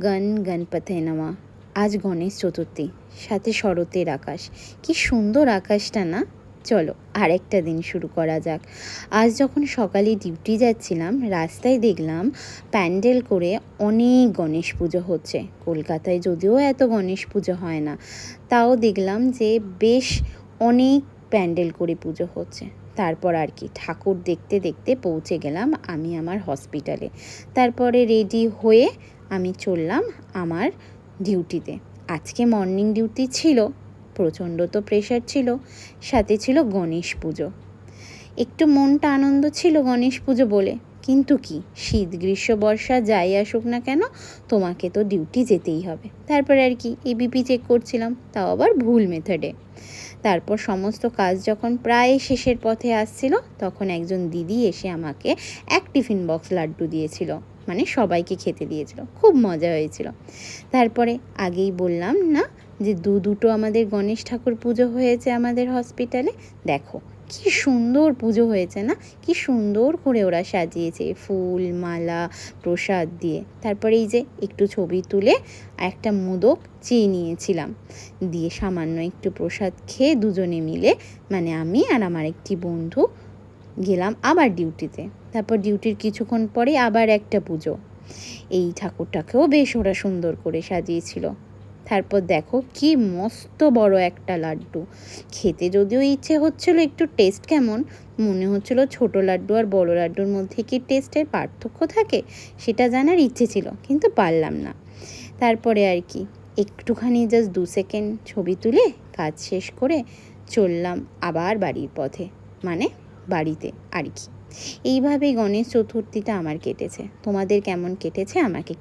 গণ গণপতে নমঃ। আজ গণেশ চতুর্থী, সাথে শরতের আকাশ। কি সুন্দর আকাশটা না। চলো আরেকটা দিন শুরু করা যাক। আজ যখন সকালে ডিউটি যাচ্ছিলাম, রাস্তায় দেখলাম প্যান্ডেল করে অনেক গণেশ পুজো হচ্ছে। কলকাতায় যদিও এত গণেশ পুজো হয় না, তাও দেখলাম যে বেশ অনেক প্যান্ডেল করে পুজো হচ্ছে। তারপর আর কি ঠাকুর দেখতে দেখতে পৌঁছে গেলাম আমি আমার হসপিটালে। তারপরে রেডি হয়ে আমি চললাম আমার ডিউটিতে। আজকে মর্নিং ডিউটি ছিল, প্রচণ্ড তো প্রেশার ছিল, সাথে ছিল গণেশ পুজো। একটু মনটা আনন্দ ছিল গণেশ পুজো বলে, কিন্তু কি শীত গ্রীষ্ম বর্ষা যাই আসুক না কেন, তোমাকে তো ডিউটি যেতেই হবে। তারপরে আর কি এবিপি চেক করছিলাম, তাও আবার ভুল মেথডে। তারপর সমস্ত কাজ যখন প্রায় শেষের পথে আসছিল, তখন একজন দিদি এসে আমাকে এক টিফিন বক্স লাড্ডু দিয়েছিল, মানে সবাইকে খেতে দিয়েছিল। খুব মজা হয়েছিল। তারপরে আগেই বললাম না যে দুটো আমাদের গণেশ ঠাকুর পুজো হয়েছে আমাদের হসপিটালে। দেখো কি সুন্দর পুজো হয়েছে না, কি সুন্দর করে ওরা সাজিয়েছে ফুল মালা প্রসাদ দিয়ে। তারপরে এই যে একটু ছবি তুলে একটা মোদক চেয়ে নিয়েছিলাম, দিয়ে সামান্য একটু প্রসাদ খেয়ে দুজনে মিলে, মানে আমি আর আমার একটি বন্ধু গেলাম আবার ডিউটিতে। তারপর ডিউটির কিছুক্ষণ পরে আবার একটা পুজো। এই ঠাকুরটাকেও বেশ ওরা সুন্দর করে সাজিয়েছিল। তারপর দেখো কি মস্ত বড় একটা লাড্ডু। খেতে যদিও ইচ্ছে হচ্ছিল একটু টেস্ট কেমন, মনে হচ্ছিল ছোট লাড্ডু আর বড় লাড্ডুর মধ্যে কি টেস্টের পার্থক্য থাকে সেটা জানার ইচ্ছে ছিল, কিন্তু পারলাম না। তারপরে আর কি একটুখানি জাস্ট 2 সেকেন্ড ছবি তুলে কাজ শেষ করে চললাম আবার বাড়ির পথে, মানে বাড়িতে আর কি। এইভাবেই গণেশ চতুর্থীটা আমার কেটেছে। তোমাদের কেমন কেটেছে আমাকে